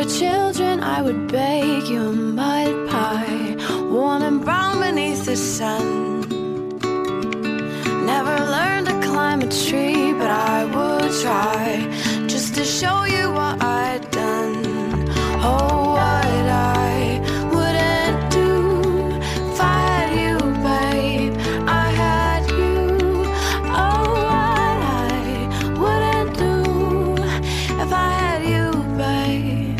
were children, I would bake you a mud pie, warm and brown beneath the sun. Never learned to climb a tree, but I would try, just to show you what I'd done. Oh, what I wouldn't do if I had you, babe. I had you. Oh, what I wouldn't do if I had you, babe.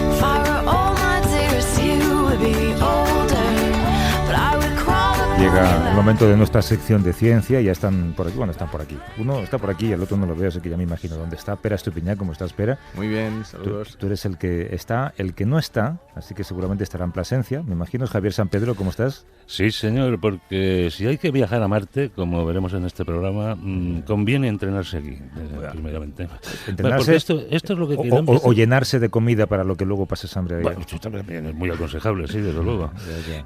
If I were old, my dearest, you would be older, but I would crawl up. Llega el momento de nuestra sección de ciencia. Ya están por aquí, bueno, están por aquí. Uno está por aquí y el otro no lo veo, así que ya me imagino dónde está. Pera Estupiñán, ¿cómo estás, Pera? Muy bien, saludos. Tú eres el que está, el que no está, así que seguramente estará en Plasencia. Me imagino, Javier San Pedro, ¿cómo estás? Sí, señor, porque si hay que viajar a Marte, como veremos en este programa, conviene entrenarse aquí, primeramente. Entrenarse porque esto es lo que queremos. O llenarse de comida para lo que luego pases hambre. Bueno, esto también es muy aconsejable, sí, desde luego.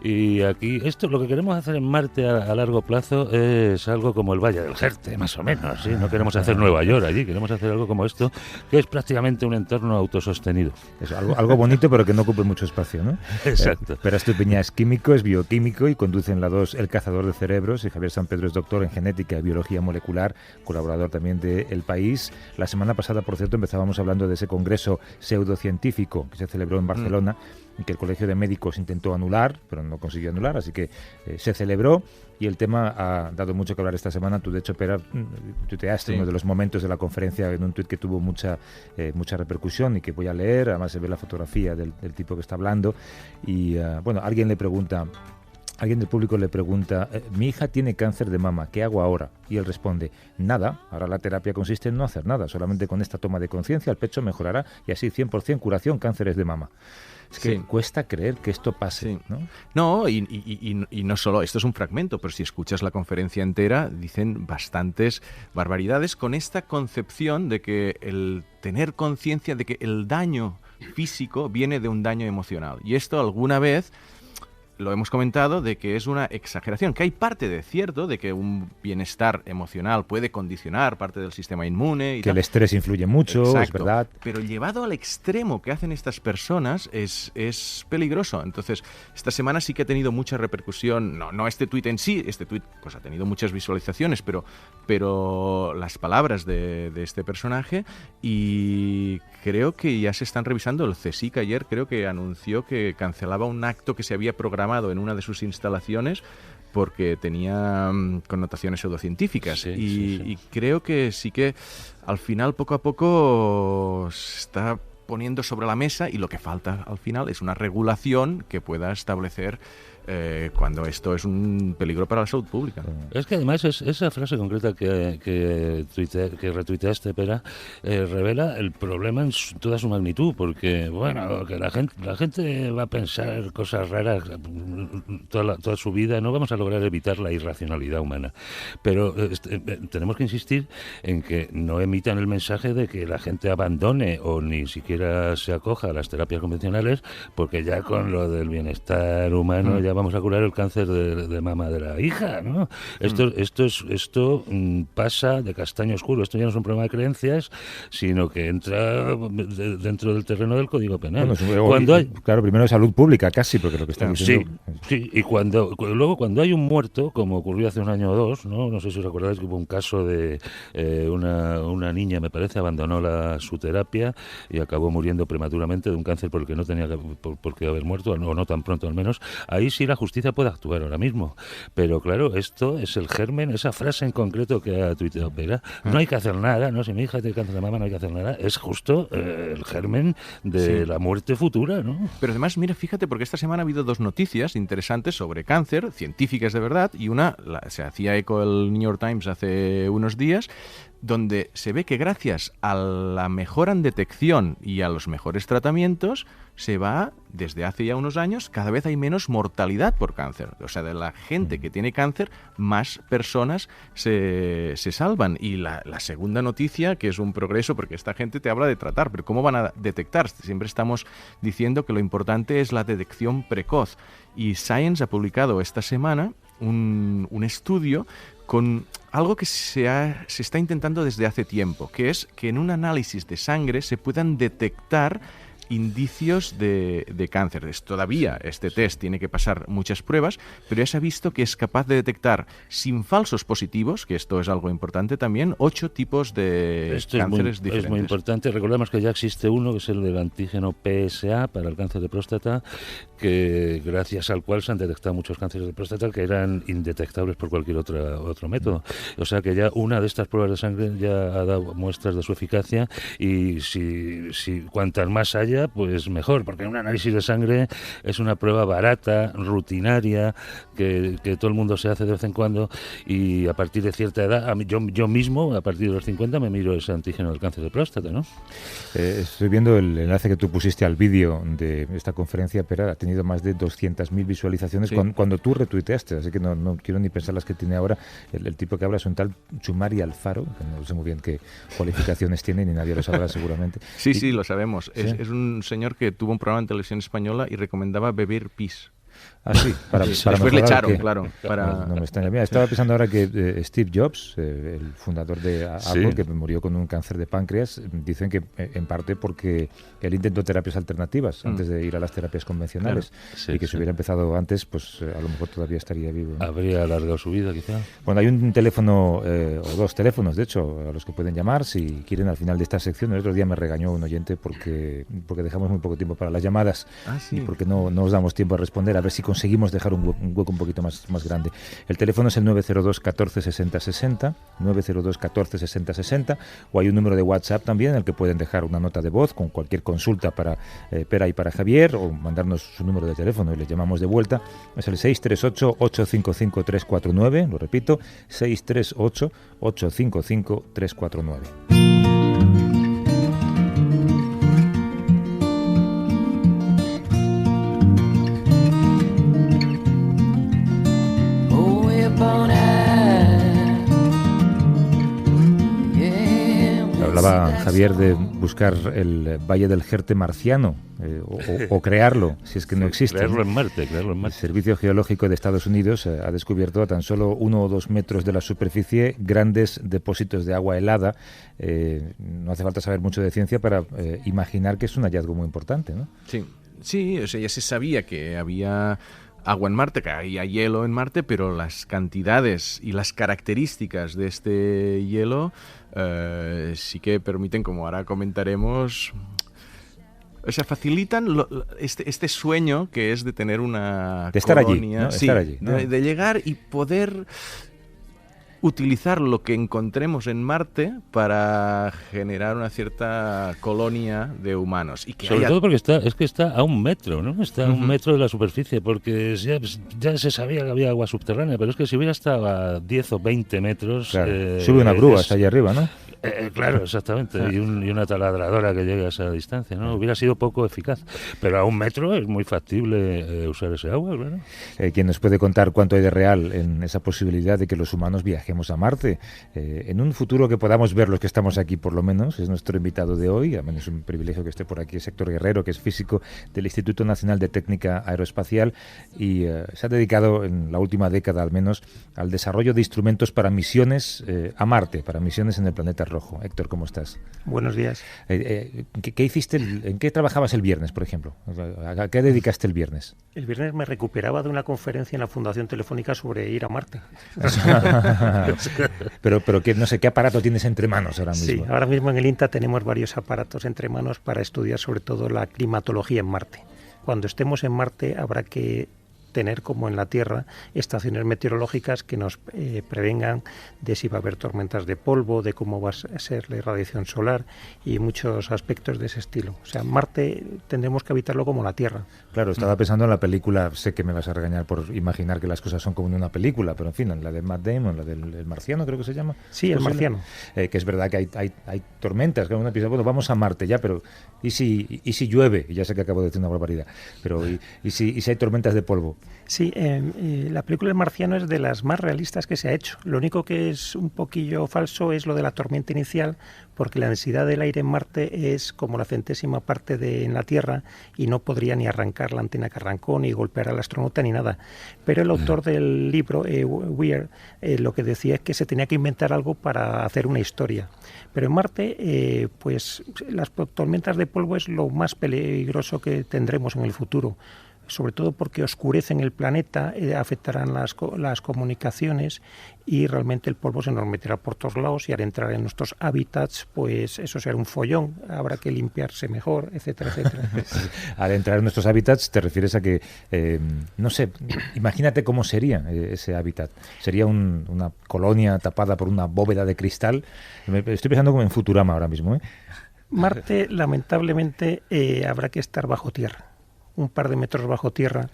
Y aquí, esto lo que queremos hacer en Marte a largo plazo es algo como el Valle del Jerte, más o menos, ¿sí? No queremos hacer Nueva York allí, queremos hacer algo como esto, que es prácticamente un entorno autosostenido. Es algo bonito, pero que no ocupe mucho espacio, ¿no? Exacto. Pera Estupiñán es químico, es bioquímico y conduce en la 2 El Cazador de Cerebros, y Javier San Pedro es doctor en genética y biología molecular, colaborador también de El País. La semana pasada, por cierto, empezábamos hablando de ese congreso pseudocientífico que se celebró en Barcelona y que el Colegio de Médicos intentó anular, pero no consiguió anular, así que se celebró y el tema ha dado mucho que hablar esta semana. Tú, de hecho, Pera, tuiteaste uno de los momentos de la conferencia en un tuit que tuvo mucha repercusión y que voy a leer. Además se ve la fotografía del tipo que está hablando y, alguien del público le pregunta, mi hija tiene cáncer de mama, ¿qué hago ahora? Y él responde, nada, ahora la terapia consiste en no hacer nada, solamente con esta toma de conciencia el pecho mejorará y así 100% curación cánceres de mama. Es que cuesta creer que esto pase, ¿no? No, y no solo, esto es un fragmento, pero si escuchas la conferencia entera, dicen bastantes barbaridades con esta concepción de que el tener conciencia de que el daño físico viene de un daño emocional. Y esto alguna vez lo hemos comentado, de que es una exageración, que hay parte de cierto, de que un bienestar emocional puede condicionar parte del sistema inmune. Y que tal. El estrés influye mucho, exacto, es verdad. Pero llevado al extremo que hacen estas personas es peligroso. Entonces, esta semana sí que ha tenido mucha repercusión, no este tuit en sí, este tuit pues ha tenido muchas visualizaciones, pero las palabras de este personaje, y creo que ya se están revisando. El CSIC ayer creo que anunció que cancelaba un acto que se había programado en una de sus instalaciones porque tenía connotaciones pseudocientíficas. Y creo que sí que al final, poco a poco, se está poniendo sobre la mesa, y lo que falta al final es una regulación que pueda establecer cuando esto es un peligro para la salud pública. Es que además esa frase concreta que retuiteaste, Pera, revela el problema en toda su magnitud, porque bueno, que la gente va a pensar cosas raras toda su vida, no vamos a lograr evitar la irracionalidad humana, pero tenemos que insistir en que no emitan el mensaje de que la gente abandone o ni siquiera se acoja a las terapias convencionales, porque ya con lo del bienestar humano ya vamos a curar el cáncer de mama de la hija, ¿no? Esto pasa de castaño oscuro. Esto ya no es un problema de creencias, sino que entra dentro del terreno del Código Penal. Bueno, claro, primero de salud pública, casi, porque lo que están diciendo... Sí, y luego cuando hay un muerto, como ocurrió hace un año o dos, no sé si os acordáis que hubo un caso de una niña, me parece, abandonó su terapia y acabó muriendo prematuramente de un cáncer por el que no tenía por qué haber muerto, o no tan pronto al menos. Ahí sí la justicia puede actuar ahora mismo, pero claro, esto es el germen, esa frase en concreto que ha tuiteado Pera, no hay que hacer nada, no, si mi hija tiene cáncer de mama no hay que hacer nada, es justo el germen de la muerte futura, ¿no? Pero además, mira, fíjate, porque esta semana ha habido dos noticias interesantes sobre cáncer, científicas de verdad, y una se hacía eco el New York Times hace unos días, donde se ve que gracias a la mejora en detección y a los mejores tratamientos, se va, desde hace ya unos años, cada vez hay menos mortalidad por cáncer. O sea, de la gente que tiene cáncer, más personas se salvan. Y la segunda noticia, que es un progreso, porque esta gente te habla de tratar, pero ¿cómo van a detectar? Siempre estamos diciendo que lo importante es la detección precoz. Y Science ha publicado esta semana un estudio con algo que se está intentando desde hace tiempo, que es que en un análisis de sangre se puedan detectar indicios de cáncer. Todavía este test tiene que pasar muchas pruebas, pero ya se ha visto que es capaz de detectar sin falsos positivos, que esto es algo importante también, 8 tipos de cánceres diferentes. Es muy importante. Recordemos que ya existe uno, que es el del antígeno PSA para el cáncer de próstata, que gracias al cual se han detectado muchos cánceres de próstata que eran indetectables por cualquier otro método. O sea que ya una de estas pruebas de sangre ya ha dado muestras de su eficacia, y si cuantas más haya, pues mejor, porque un análisis de sangre es una prueba barata, rutinaria, que todo el mundo se hace de vez en cuando, y a partir de cierta edad, yo mismo, a partir de los 50, me miro ese antígeno del cáncer de próstata, ¿no? Estoy viendo el enlace que tú pusiste al vídeo de esta conferencia, pero ha tenido más de 200.000 visualizaciones cuando tú retuiteaste, así que no quiero ni pensar las que tiene ahora. El tipo que habla es un tal Chumari Alfaro, que no sé muy bien qué cualificaciones tiene, ni nadie lo sabrá seguramente. Sí, lo sabemos. ¿Sí? Es un señor que tuvo un programa en televisión española y recomendaba beber pis. Ah, sí, para después le echaron, que, claro. No me extraña. Mira, estaba pensando ahora que Steve Jobs, el fundador de Apple, que murió con un cáncer de páncreas, dicen que en parte porque él intentó terapias alternativas antes de ir a las terapias convencionales, y que si hubiera empezado antes, pues a lo mejor todavía estaría vivo, ¿no? Habría alargado su vida, quizá. Bueno, hay un teléfono, o 2 teléfonos, de hecho, a los que pueden llamar si quieren al final de esta sección. El otro día me regañó un oyente porque dejamos muy poco tiempo para las llamadas, y porque no os damos tiempo a responder. A ver si conseguimos dejar un hueco un poquito más grande. El teléfono es el 902 14 60 60, 902 14 60 60, o hay un número de WhatsApp también en el que pueden dejar una nota de voz con cualquier consulta para Pera y para Javier, o mandarnos su número de teléfono y les llamamos de vuelta. Es el 638 855 349, lo repito, 638 855 349. Hablaba Javier de buscar el Valle del Jerte marciano, o crearlo, si es que no existe. Crearlo en Marte. El Servicio Geológico de Estados Unidos ha descubierto a tan solo 1 o 2 metros de la superficie grandes depósitos de agua helada. No hace falta saber mucho de ciencia para imaginar que es un hallazgo muy importante, ¿no? Sí, o sea, ya se sabía que había agua en Marte, que había hielo en Marte, pero las cantidades y las características de este hielo sí que permiten, como ahora comentaremos, o sea, facilitan este sueño que es de tener una de estar colonia, allí, ¿no? Estar allí, ¿no? De llegar y poder utilizar lo que encontremos en Marte para generar una cierta colonia de humanos. Y que sobre todo porque está a 1 metro, ¿no? Está a 1 metro de la superficie, porque ya se sabía que había agua subterránea, pero es que si hubiera estado a 10 o 20 metros... Claro, sube una grúa hasta allá arriba, ¿no? Claro, exactamente, y una taladradora que llegue a esa distancia, ¿no? Hubiera sido poco eficaz, pero a 1 metro es muy factible usar ese agua, claro. ¿Quién nos puede contar cuánto hay de real en esa posibilidad de que los humanos viajemos a Marte? En un futuro que podamos ver los que estamos aquí, por lo menos, es nuestro invitado de hoy. A menos es un privilegio que esté por aquí, es Héctor Guerrero, que es físico del Instituto Nacional de Técnica Aeroespacial, y se ha dedicado en la última década al menos al desarrollo de instrumentos para misiones a Marte, para misiones en el planeta rojo. Héctor, ¿cómo estás? Buenos días. ¿Qué hiciste? ¿En qué trabajabas el viernes, por ejemplo? ¿A qué dedicaste el viernes? El viernes me recuperaba de una conferencia en la Fundación Telefónica sobre ir a Marte. pero que, no sé, ¿qué aparato tienes entre manos ahora mismo? Sí, ahora mismo en el INTA tenemos varios aparatos entre manos para estudiar sobre todo la climatología en Marte. Cuando estemos en Marte habrá que tener, como en la Tierra, estaciones meteorológicas que nos prevengan de si va a haber tormentas de polvo, de cómo va a ser la irradiación solar y muchos aspectos de ese estilo. O sea, Marte tendremos que habitarlo como la Tierra. Claro, estaba pensando en la película, sé que me vas a regañar por imaginar que las cosas son como en una película, pero en fin, en la de Matt Damon, la del Marciano creo que se llama. Sí, el Marciano. Que es verdad que hay tormentas, que una piensa, bueno, vamos a Marte ya, pero ¿y si llueve? Y ya sé que acabo de decir una barbaridad, pero ¿y si hay tormentas de polvo? Sí, la película El Marciano es de las más realistas que se ha hecho. Lo único que es un poquillo falso es lo de la tormenta inicial, porque la densidad del aire en Marte es como la 100ª parte en la Tierra y no podría ni arrancar la antena que arrancó, ni golpear al astronauta, ni nada. Pero el autor del libro, Weir, lo que decía es que se tenía que inventar algo para hacer una historia. Pero en Marte, pues las tormentas de polvo es lo más peligroso que tendremos en el futuro, sobre todo porque oscurecen el planeta, afectarán las comunicaciones y realmente el polvo se nos meterá por todos lados y al entrar en nuestros hábitats, pues eso será un follón, habrá que limpiarse mejor, etcétera, etcétera. Al entrar en nuestros hábitats te refieres a que, no sé, imagínate cómo sería ese hábitat. ¿Sería una colonia tapada por una bóveda de cristal? Estoy pensando como en Futurama ahora mismo, ¿eh? Marte, lamentablemente, habrá que estar bajo tierra, un par de metros bajo tierra,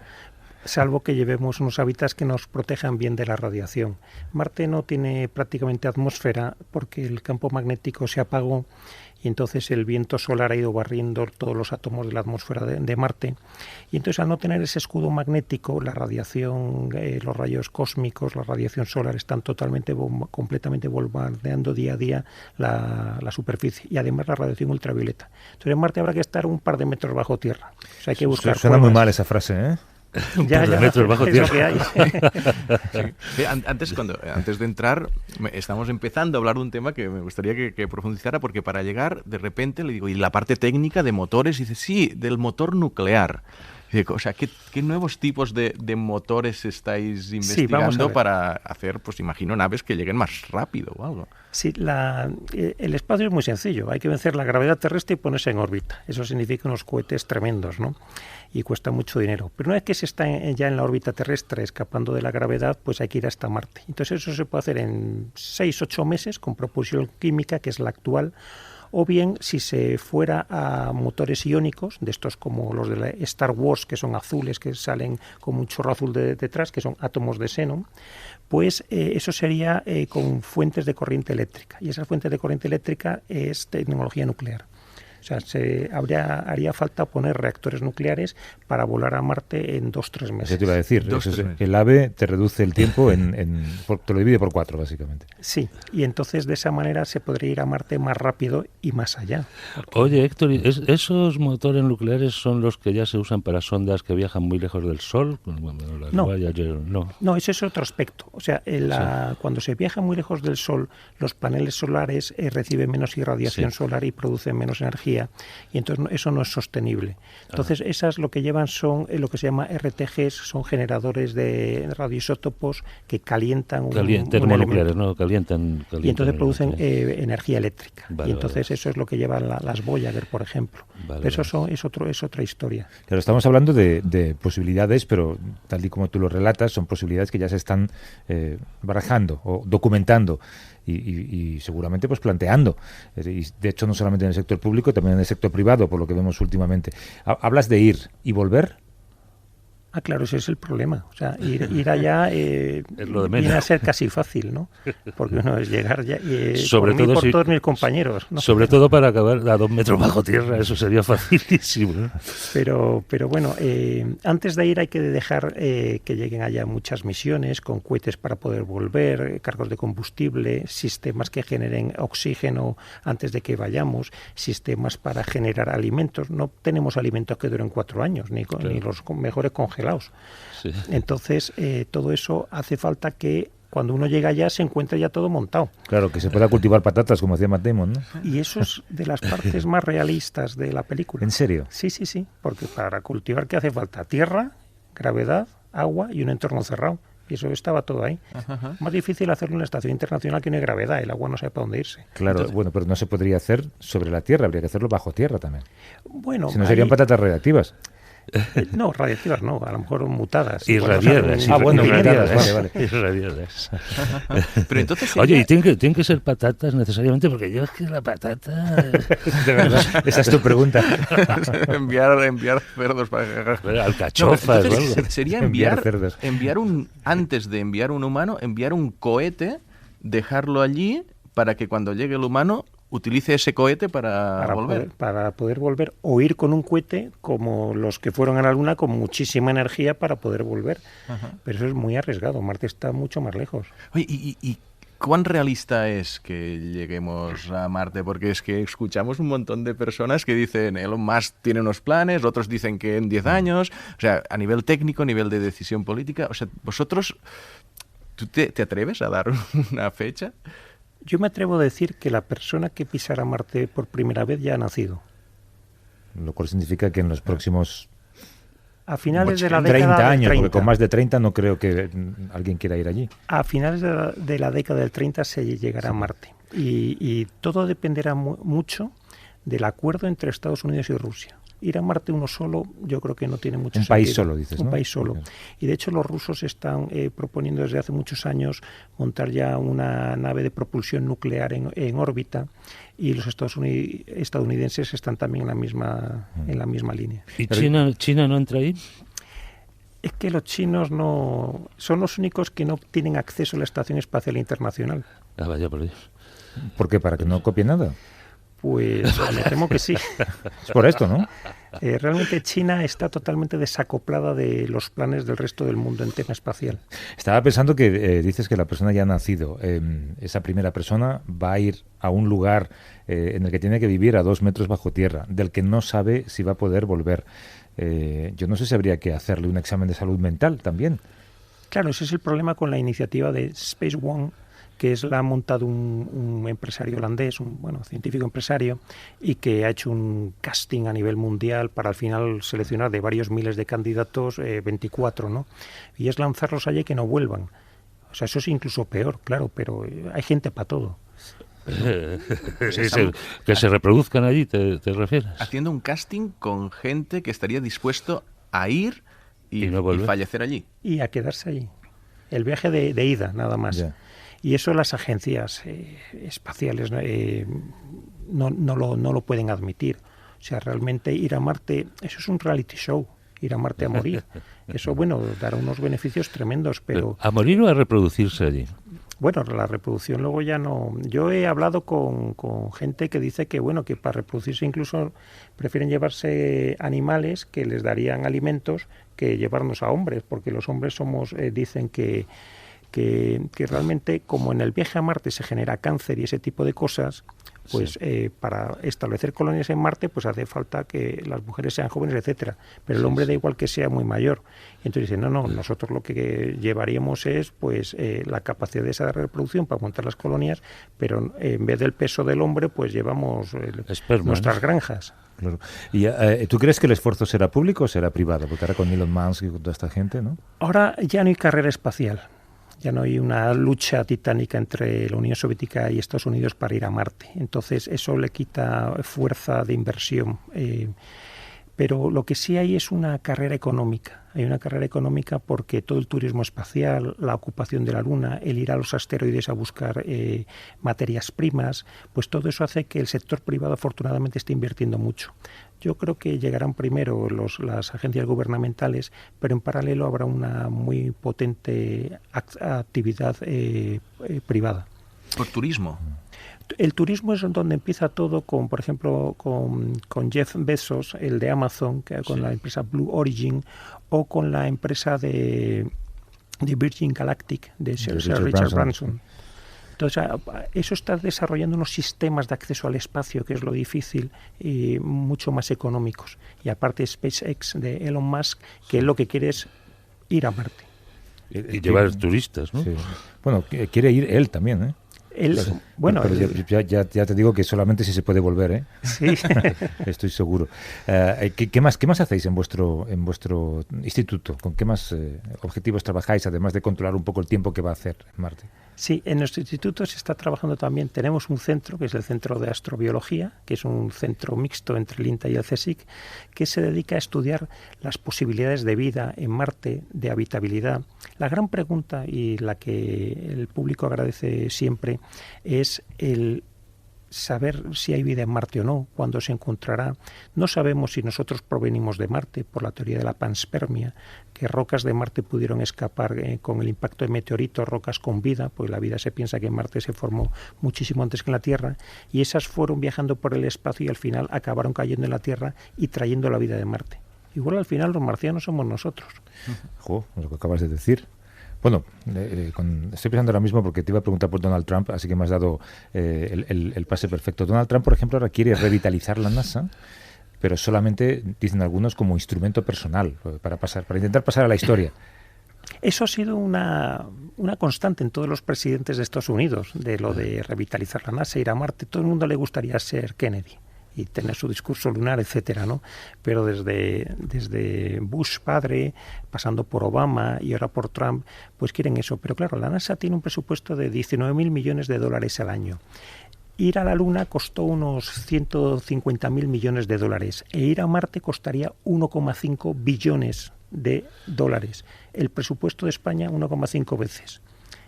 salvo que llevemos unos hábitats que nos protejan bien de la radiación. Marte no tiene prácticamente atmósfera porque el campo magnético se apagó y entonces el viento solar ha ido barriendo todos los átomos de la atmósfera de Marte. Y entonces al no tener ese escudo magnético, la radiación, los rayos cósmicos, la radiación solar están completamente bombardeando día a día la superficie y además la radiación ultravioleta. Entonces en Marte habrá que estar un par de metros bajo tierra. O sea, hay que buscar Suena cuevas. muy mal esa frase, ¿eh? Ya, metros bajo es tierra. lo que hay. Sí, antes de entrar, estamos empezando a hablar de un tema que me gustaría que profundizara, porque para llegar, de repente, le digo, y la parte técnica de motores, y dice, sí, del motor nuclear. Y digo, o sea, ¿qué nuevos tipos de motores estáis investigando para hacer, pues imagino, naves que lleguen más rápido o algo? Sí, el espacio es muy sencillo. Hay que vencer la gravedad terrestre y ponerse en órbita. Eso significa unos cohetes tremendos, ¿no? Y cuesta mucho dinero. Pero una vez que se está ya en la órbita terrestre, escapando de la gravedad, pues hay que ir hasta Marte. Entonces eso se puede hacer en 6-8 meses con propulsión química, que es la actual, o bien si se fuera a motores iónicos, de estos como los de la Star Wars, que son azules, que salen como un chorro azul detrás, que son átomos de xenón, pues eso sería con fuentes de corriente eléctrica. Y esa fuente de corriente eléctrica es tecnología nuclear. O sea, haría falta poner reactores nucleares para volar a Marte en 2-3 meses. Eso te iba a decir. El AVE te reduce el tiempo, te lo divide por 4, básicamente. Sí, y entonces de esa manera se podría ir a Marte más rápido y más allá. Oye, Héctor, ¿esos motores nucleares son los que ya se usan para sondas que viajan muy lejos del Sol? No, ese es otro aspecto. O sea, cuando se viaja muy lejos del Sol, los paneles solares reciben menos irradiación solar y producen menos energía. Y entonces eso no es sostenible. Entonces esas lo que llevan son lo que se llama RTGs, son generadores de radioisótopos que calientan termonucleares, ¿no? Calientan y entonces producen energía eléctrica. Y entonces eso es lo que llevan las Voyager, por ejemplo. Pero eso es otra historia. Claro, estamos hablando de posibilidades, pero tal y como tú lo relatas, son posibilidades que ya se están barajando o documentando. Y seguramente pues planteando. Y de hecho no solamente en el sector público, también en el sector privado, por lo que vemos últimamente. Hablas de ir y volver. Ah, claro, ese es el problema. O sea, ir allá viene a ser casi fácil, ¿no? Porque uno es llegar ya sobre todo por todos mis compañeros, ¿no? Sobre todo para acabar a 2 metros bajo tierra, eso sería facilísimo, ¿no? Pero bueno, antes de ir hay que dejar que lleguen allá muchas misiones con cohetes para poder volver, cargos de combustible, sistemas que generen oxígeno antes de que vayamos, sistemas para generar alimentos. No tenemos alimentos que duren 4 años, ni los mejores congelados. Sí. Entonces, todo eso hace falta que cuando uno llega allá se encuentre ya todo montado. Claro, que se pueda cultivar patatas, como hacía Matt Damon, ¿no? Y eso es de las partes más realistas de la película. ¿En serio? Sí, porque para cultivar, ¿qué hace falta? Tierra, gravedad, agua y un entorno cerrado. Y eso estaba todo ahí. Ajá. Más difícil hacerlo en la estación internacional que no hay gravedad, el agua no sabe para dónde irse. Claro, entonces, bueno, pero no se podría hacer sobre la tierra, habría que hacerlo bajo tierra también. Bueno, si no serían patatas radiactivas. No, radiactivas no, a lo mejor mutadas. Irradiadas. Irradiadas, vale. Irradiadas. Pero entonces sería... Oye, y tienen que ser patatas necesariamente, porque yo es que la patata... De verdad, esa es tu pregunta. enviar cerdos para... Alcachofas. No, sería antes de enviar un humano, enviar un cohete, dejarlo allí para que cuando llegue el humano utilice ese cohete para volver. Para poder volver, o ir con un cohete como los que fueron a la Luna con muchísima energía para poder volver. Ajá. Pero eso es muy arriesgado, Marte está mucho más lejos. Oye, ¿y cuán realista es que lleguemos a Marte? Porque es que escuchamos un montón de personas que dicen Elon Musk tiene unos planes, otros dicen que en 10 años, o sea, a nivel técnico, a nivel de decisión política, o sea, vosotros, ¿tú te atreves a dar una fecha? Yo me atrevo a decir que la persona que pisará Marte por primera vez ya ha nacido. Lo cual significa que en los próximos... A finales de la década 30 años, del 30. Porque con más de 30 no creo que alguien quiera ir allí. A finales de la década del 30 se llegará a Marte. Y todo dependerá mucho del acuerdo entre Estados Unidos y Rusia. Ir a Marte uno solo, yo creo que no tiene mucho sentido. Un país solo, dices, ¿no? Un país solo. Y de hecho los rusos están proponiendo desde hace muchos años montar ya una nave de propulsión nuclear en órbita, y los estadounidenses están también en la misma línea. ¿Y China no entra ahí? Es que los chinos no son los únicos que no tienen acceso a la Estación Espacial Internacional. Ah, vaya por Dios. ¿Por qué? ¿Para que no copie nada? Pues me temo que sí. Es por esto, ¿no? Realmente China está totalmente desacoplada de los planes del resto del mundo en tema espacial. Estaba pensando que dices que la persona ya ha nacido. Esa primera persona va a ir a un lugar en el que tiene que vivir a 2 metros bajo tierra, del que no sabe si va a poder volver. Yo no sé si habría que hacerle un examen de salud mental también. Claro, ese es el problema con la iniciativa de Space One, que la ha montado un empresario holandés, un científico empresario, y que ha hecho un casting a nivel mundial para al final seleccionar de varios miles de candidatos 24, ¿no? Y es lanzarlos allí y que no vuelvan. O sea, eso es incluso peor, claro, pero hay gente para todo. Que se reproduzcan allí, ¿te refieres? Haciendo un casting con gente que estaría dispuesto a ir y fallecer allí. Y a quedarse allí. El viaje de ida, nada más. Yeah. Y eso las agencias espaciales no lo pueden admitir. O sea, realmente ir a Marte, eso es un reality show, ir a Marte a morir. Eso, dará unos beneficios tremendos, pero... ¿A morir o a reproducirse allí? Bueno, la reproducción luego ya no... Yo he hablado con gente que dice que, que para reproducirse incluso prefieren llevarse animales que les darían alimentos que llevarnos a hombres, porque los hombres somos, dicen que realmente, como en el viaje a Marte se genera cáncer y ese tipo de cosas, pues sí. Para establecer colonias en Marte pues hace falta que las mujeres sean jóvenes, etcétera, pero el hombre da igual que sea muy mayor. Y entonces dicen, no, nosotros lo que llevaríamos es pues la capacidad de esa reproducción para montar las colonias, pero en vez del peso del hombre pues llevamos nuestras granjas. Claro. ¿Y tú crees que el esfuerzo será público o será privado? Porque ahora con Elon Musk y con toda esta gente, ¿no? Ahora ya no hay carrera espacial. Ya no hay una lucha titánica entre la Unión Soviética y Estados Unidos para ir a Marte. Entonces eso le quita fuerza de inversión. Pero lo que sí hay es una carrera económica. Hay una carrera económica porque todo el turismo espacial, la ocupación de la Luna, el ir a los asteroides a buscar materias primas, pues todo eso hace que el sector privado afortunadamente esté invirtiendo mucho. Yo creo que llegarán primero las agencias gubernamentales, pero en paralelo habrá una muy potente actividad privada. ¿Por turismo? El turismo es donde empieza todo por ejemplo, con Jeff Bezos, el de Amazon, con la empresa Blue Origin, o con la empresa de Virgin Galactic, de Sir Richard Branson. Entonces, eso está desarrollando unos sistemas de acceso al espacio, que es lo difícil, y mucho más económicos. Y aparte SpaceX de Elon Musk, que lo que quiere es ir a Marte. Y llevar turistas, ¿no? Sí. Bueno, quiere ir él también, ¿eh? Pero ya te digo que solamente si se puede volver, ¿eh? Sí. Estoy seguro. ¿Qué más hacéis en vuestro instituto? ¿Con qué más objetivos trabajáis, además de controlar un poco el tiempo que va a hacer en Marte? Sí, en nuestro instituto se está trabajando también. Tenemos un centro, que es el Centro de Astrobiología, que es un centro mixto entre el INTA y el CSIC, que se dedica a estudiar las posibilidades de vida en Marte, de habitabilidad. La gran pregunta, y la que el público agradece siempre, es saber si hay vida en Marte o no, cuándo se encontrará. No sabemos si nosotros provenimos de Marte, por la teoría de la panspermia, que rocas de Marte pudieron escapar con el impacto de meteoritos, rocas con vida, pues la vida se piensa que en Marte se formó muchísimo antes que en la Tierra, y esas fueron viajando por el espacio y al final acabaron cayendo en la Tierra y trayendo la vida de Marte. Igual al final los marcianos somos nosotros. Lo que acabas de decir. Bueno, estoy pensando ahora mismo porque te iba a preguntar por Donald Trump, así que me has dado el pase perfecto. Donald Trump, por ejemplo, ahora quiere revitalizar la NASA, pero solamente, dicen algunos, como instrumento personal, para intentar pasar a la historia. Eso ha sido una constante en todos los presidentes de Estados Unidos, de lo de revitalizar la NASA, ir a Marte. Todo el mundo le gustaría ser Kennedy y tener su discurso lunar, etcétera, ¿no? Pero desde Bush padre, pasando por Obama y ahora por Trump, pues quieren eso. Pero claro, la NASA tiene un presupuesto de 19.000 millones de dólares al año. Ir a la Luna costó unos 150.000 millones de dólares e ir a Marte costaría 1,5 billones de dólares. El presupuesto de España 1,5 veces.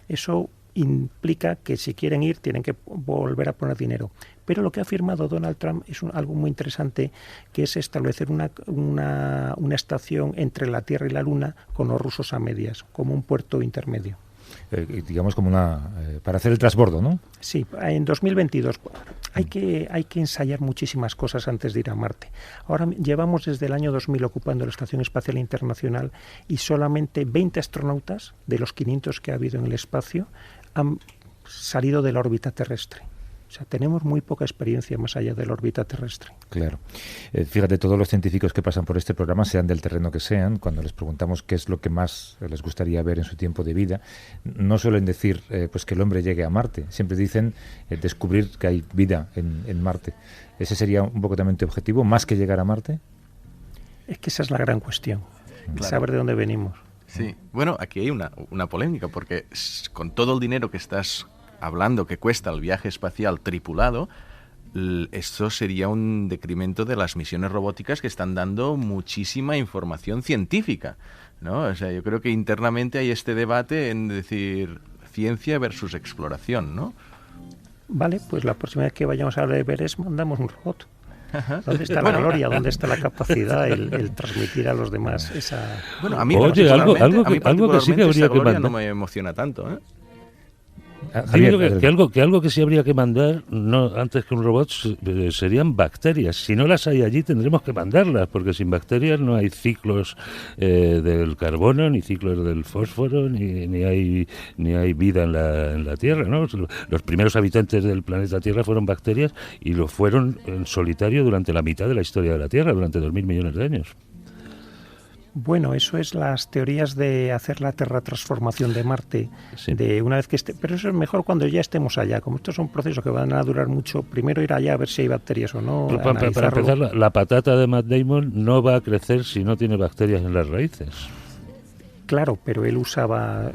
Eso implica que si quieren ir tienen que volver a poner dinero. Pero lo que ha firmado Donald Trump es algo muy interesante, que es establecer una estación entre la Tierra y la Luna con los rusos a medias, como un puerto intermedio. Digamos como para hacer el transbordo, ¿no? Sí, en 2022 hay que ensayar muchísimas cosas antes de ir a Marte. Ahora llevamos desde el año 2000 ocupando la Estación Espacial Internacional y solamente 20 astronautas de los 500 que ha habido en el espacio han salido de la órbita terrestre. O sea, tenemos muy poca experiencia más allá de la órbita terrestre. Claro. Fíjate, todos los científicos que pasan por este programa, sean del terreno que sean, cuando les preguntamos qué es lo que más les gustaría ver en su tiempo de vida, no suelen decir pues que el hombre llegue a Marte. Siempre dicen descubrir que hay vida en Marte. ¿Ese sería un poco también tu objetivo, más que llegar a Marte? Es que esa es la gran cuestión, Claro. saber de dónde venimos. Sí, bueno, aquí hay una polémica, porque con todo el dinero que estás hablando que cuesta el viaje espacial tripulado, esto sería un decremento de las misiones robóticas que están dando muchísima información científica, ¿no? O sea, yo creo que internamente hay este debate en decir ciencia versus exploración, ¿no? Vale, pues la próxima vez que vayamos a Everest mandamos un robot. ¿Dónde está la gloria? ¿Dónde está la capacidad, el transmitir a los demás esa... Bueno, a mí Oye, algo que sí que habría que mandar. No me emociona tanto, ¿eh? Javier, que algo que sí habría que mandar, no antes que un robot, serían bacterias. Si no las hay allí, tendremos que mandarlas, porque sin bacterias no hay ciclos del carbono, ni ciclos del fósforo, ni hay vida en la Tierra, ¿no? Los primeros habitantes del planeta Tierra fueron bacterias y lo fueron en solitario durante la mitad de la historia de la Tierra, durante 2.000 millones de años. Bueno, eso es las teorías de hacer la terratransformación de Marte, Sí. de una vez que esté, pero eso es mejor cuando ya estemos allá. Como estos son procesos que van a durar mucho, primero ir allá a ver si hay bacterias o no. Para empezar, la patata de Matt Damon no va a crecer si no tiene bacterias en las raíces. Claro, pero él usaba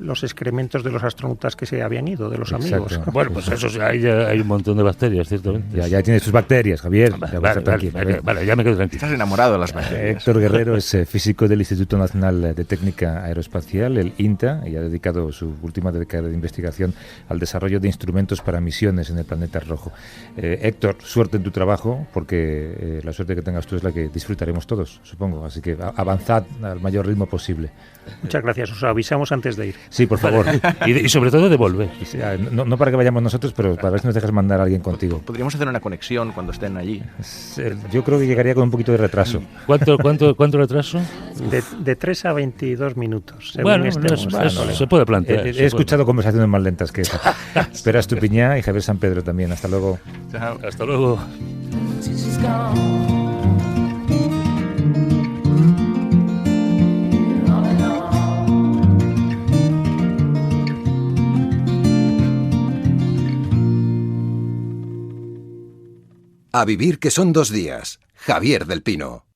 los excrementos de los astronautas que se habían ido, de los amigos. Exacto. Bueno, pues eso sí, ahí ya hay un montón de bacterias, ciertamente. Ya tienes tus bacterias, Javier. Ya vas a estar tranquilo. Vale, ya me quedo tranquilo. Estás enamorado de las bacterias. Héctor Guerrero es físico del Instituto Nacional de Técnica Aeroespacial, el INTA, y ha dedicado su última década de investigación al desarrollo de instrumentos para misiones en el planeta rojo. Héctor, suerte en tu trabajo, porque la suerte que tengas tú es la que disfrutaremos todos, supongo. Así que avanzad al mayor ritmo posible. Muchas gracias, os avisamos antes de ir. Sí, por favor. Y sobre todo devolver. No para que vayamos nosotros, pero para ver si nos dejas mandar a alguien contigo. Podríamos hacer una conexión cuando estén allí. Yo creo que llegaría con un poquito de retraso. ¿Cuánto retraso? De 3 a 22 minutos, según Bueno, estemos. se puede plantear. He escuchado conversaciones más lentas que esa. Espera Estupiñá y Javier San Pedro también. Hasta luego. Chao. Hasta luego. She's gone. A vivir que son 2 días. Javier del Pino.